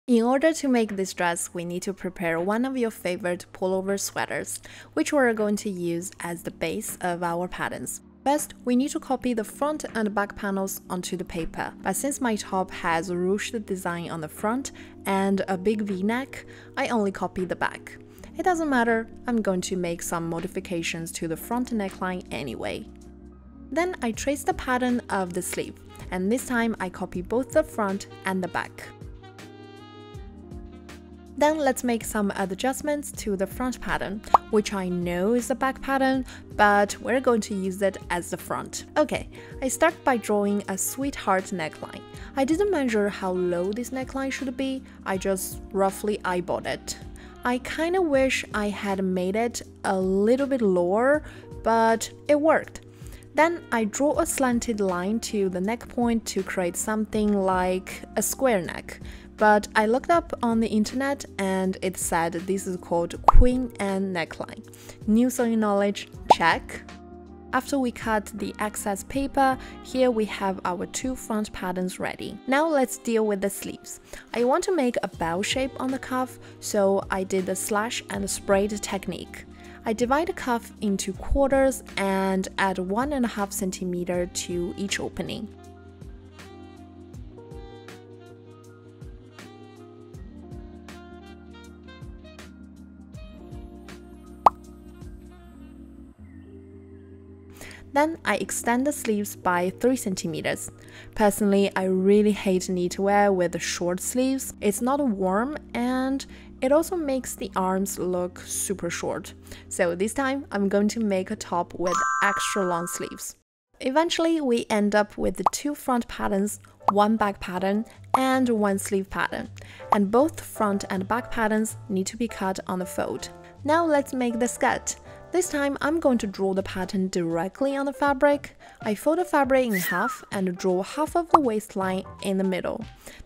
In order to make this dress, we need to prepare one of your favorite pullover sweaters, which we're going to use as the base of our patterns. First, we need to copy the front and back panels onto the paper, but since my top has ruched design on the front and a big V-neck, I only copy the back. It doesn't matter, I'm going to make some modifications to the front neckline anyway. Then I trace the pattern of the sleeve, and this time I copy both the front and the back. Then let's make some adjustments to the front pattern, which I know is the back pattern, but we're going to use it as the front. Okay, I start by drawing a sweetheart neckline. I didn't measure how low this neckline should be, I just roughly eyeballed it. I kinda wish I had made it a little bit lower, but it worked. Then I draw a slanted line to the neck point to create something like a square neck. But I looked up on the internet and it said this is called Queen Anne neckline. New sewing knowledge, check. After we cut the excess paper, here we have our two front patterns ready. Now let's deal with the sleeves. I want to make a bell shape on the cuff, so I did the slash and sprayed technique. I divide the cuff into quarters and add 1.5 centimeter to each opening. Then I extend the sleeves by 3 centimeters. Personally, I really hate knitwear with short sleeves. It's not warm and it also makes the arms look super short. So this time I'm going to make a top with extra long sleeves. Eventually we end up with the two front patterns, one back pattern and one sleeve pattern. And both front and back patterns need to be cut on the fold. Now let's make the skirt. This time I'm going to draw the pattern directly on the fabric. I fold the fabric in half and draw half of the waistline in the middle.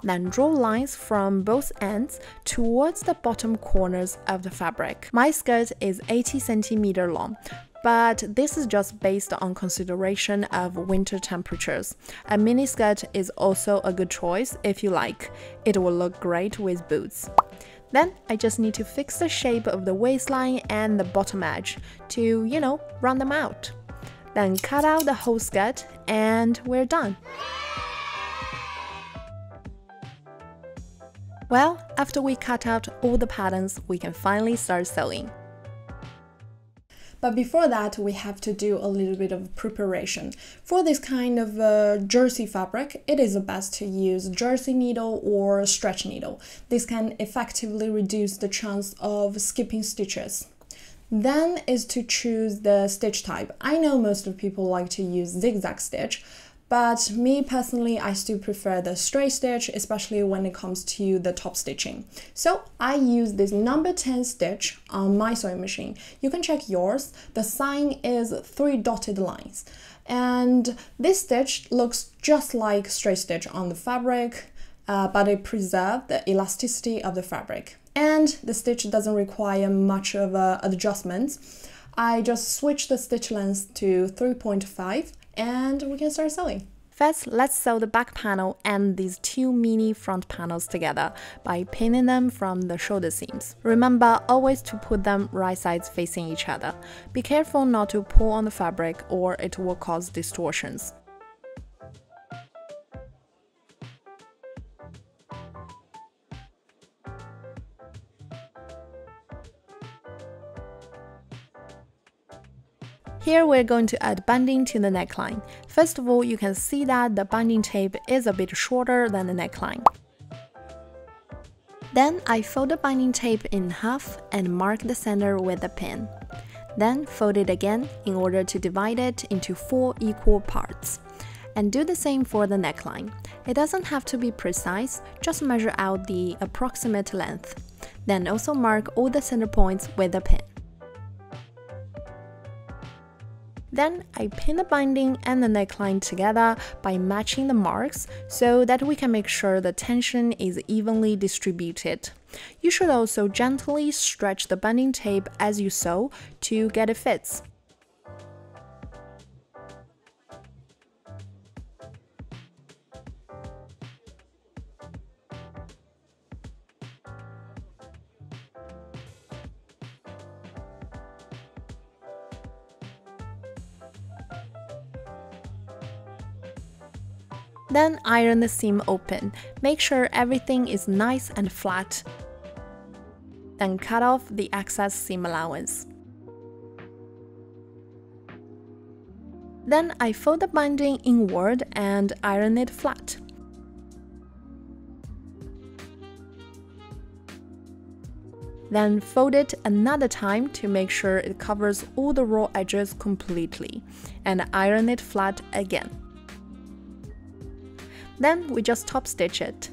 Then draw lines from both ends towards the bottom corners of the fabric. My skirt is 80 centimeters long, but this is just based on consideration of winter temperatures. A mini skirt is also a good choice if you like. It will look great with boots. Then I just need to fix the shape of the waistline and the bottom edge to, round them out. Then cut out the whole skirt and we're done. Well, after we cut out all the patterns, we can finally start sewing. But before that, we have to do a little bit of preparation. For this kind of jersey fabric, it is best to use jersey needle or stretch needle. This can effectively reduce the chance of skipping stitches. Then is to choose the stitch type. I know most of people like to use zigzag stitch, but me personally, I still prefer the straight stitch, especially when it comes to the top stitching. So I use this number 10 stitch on my sewing machine. You can check yours. The sign is 3 dotted lines. And this stitch looks just like straight stitch on the fabric, but it preserves the elasticity of the fabric. And the stitch doesn't require much of adjustments. I just switch the stitch length to 3.5 and we can start sewing. First, let's sew the back panel and these two mini front panels together by pinning them from the shoulder seams. Remember always to put them right sides facing each other. Be careful not to pull on the fabric or it will cause distortions. Here we're going to add binding to the neckline. First of all, you can see that the binding tape is a bit shorter than the neckline. Then I fold the binding tape in half and mark the center with a pin. Then fold it again in order to divide it into 4 equal parts. And do the same for the neckline. It doesn't have to be precise, just measure out the approximate length. Then also mark all the center points with a pin. Then I pin the binding and the neckline together by matching the marks so that we can make sure the tension is evenly distributed. You should also gently stretch the binding tape as you sew to get it fits. Then iron the seam open. Make sure everything is nice and flat. Then cut off the excess seam allowance. Then I fold the binding inward and iron it flat. Then fold it another time to make sure it covers all the raw edges completely, and iron it flat again. Then we just top stitch it.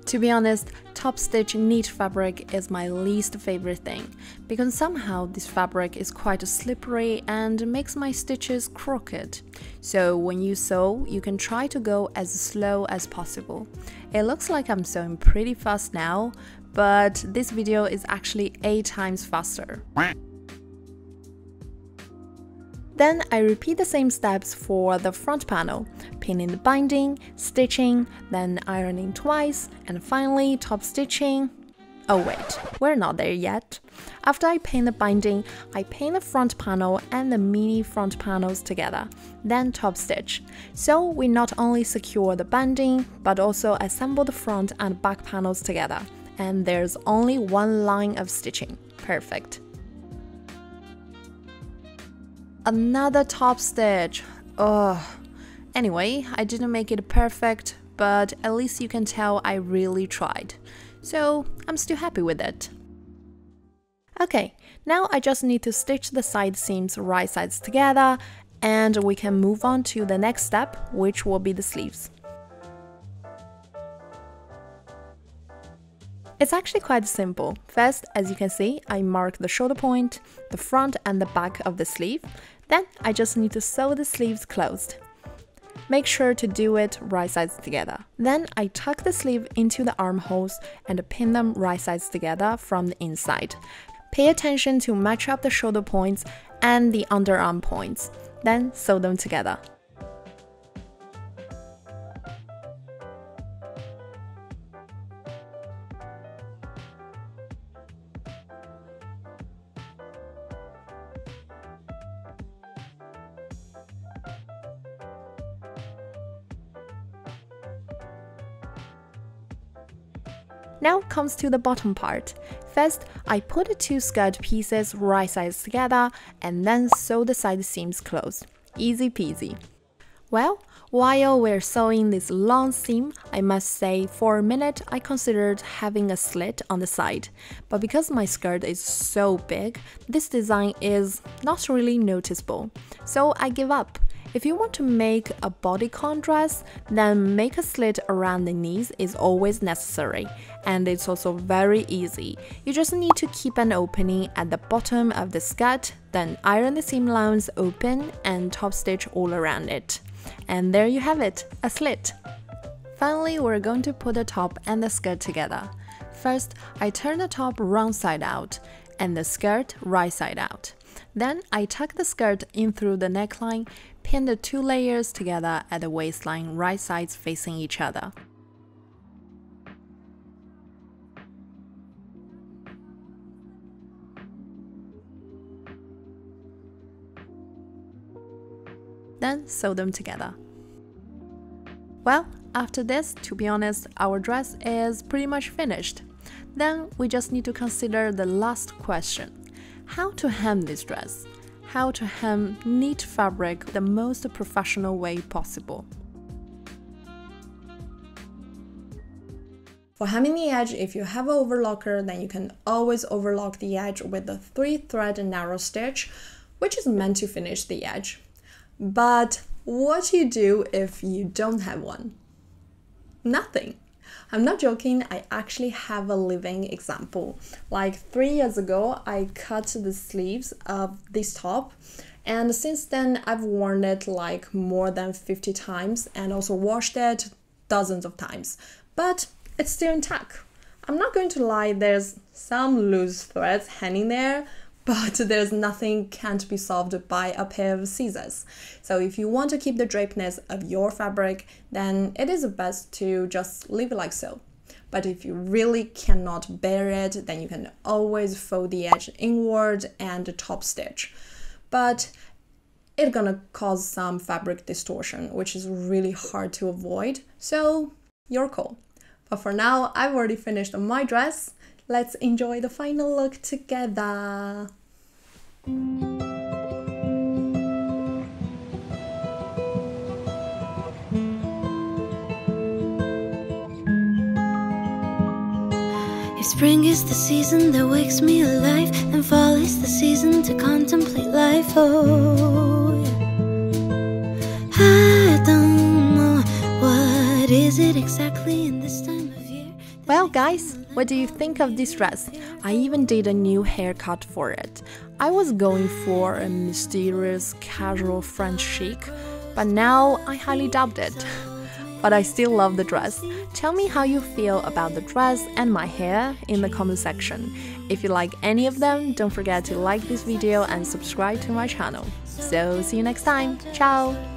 To be honest, top stitch knit fabric is my least favorite thing, because somehow this fabric is quite slippery and makes my stitches crooked. So when you sew, you can try to go as slow as possible. It looks like I'm sewing pretty fast now, but this video is actually 8 times faster. Then I repeat the same steps for the front panel, pinning the binding, stitching, then ironing twice, and finally top stitching. Oh wait, we're not there yet. After I pin the binding, I pin the front panel and the mini front panels together, then top stitch. So we not only secure the binding, but also assemble the front and back panels together. And there's only one line of stitching. Perfect. Another top stitch. Ugh. Anyway, I didn't make it perfect, but at least you can tell I really tried. So I'm still happy with it. Okay, now I just need to stitch the side seams right sides together, and we can move on to the next step, which will be the sleeves. It's actually quite simple. First, as you can see, I mark the shoulder point, the front and the back of the sleeve. Then I just need to sew the sleeves closed. Make sure to do it right sides together. Then I tuck the sleeve into the armholes and pin them right sides together from the inside. Pay attention to match up the shoulder points and the underarm points. Then sew them together. Now comes to the bottom part. First, I put the 2 skirt pieces right sides together and then sew the side seams closed. Easy peasy. Well, while we're sewing this long seam, I must say for a minute I considered having a slit on the side. But because my skirt is so big, this design is not really noticeable. So I give up. If you want to make a bodycon dress, then make a slit around the knees is always necessary, and it's also very easy. You just need to keep an opening at the bottom of the skirt, then iron the seam allowance open and top stitch all around it. And there you have it, a slit. Finally, we're going to put the top and the skirt together. First, I turn the top wrong side out and the skirt right side out. Then I tuck the skirt in through the neckline, pin the 2 layers together at the waistline right sides facing each other. Then sew them together. Well, after this, to be honest, our dress is pretty much finished. Then we just need to consider the last question. How to hem this dress? How to hem knit fabric the most professional way possible. For hemming the edge, if you have an overlocker, then you can always overlock the edge with the 3-thread narrow stitch, which is meant to finish the edge. But what do you do if you don't have one? Nothing. I'm not joking, I actually have a living example. Like 3 years ago, I cut the sleeves of this top, and since then I've worn it like more than 50 times and also washed it dozens of times, but it's still intact. I'm not going to lie, there's some loose threads hanging there, but there's nothing can't be solved by a pair of scissors. So if you want to keep the drapeness of your fabric, then it is best to just leave it like so. But if you really cannot bear it, then you can always fold the edge inward and top stitch. But it's gonna cause some fabric distortion, which is really hard to avoid, so your call. But for now, I've already finished my dress. Let's enjoy the final look together. If spring is the season that wakes me alive, then fall is the season to contemplate life. Oh, yeah. I don't know what is it exactly in this time of year. Well guys, what do you think of this dress? I even did a new haircut for it. I was going for a mysterious, casual French chic, but now I highly doubt it. But I still love the dress. Tell me how you feel about the dress and my hair in the comment section. If you like any of them, don't forget to like this video and subscribe to my channel. So see you next time. Ciao!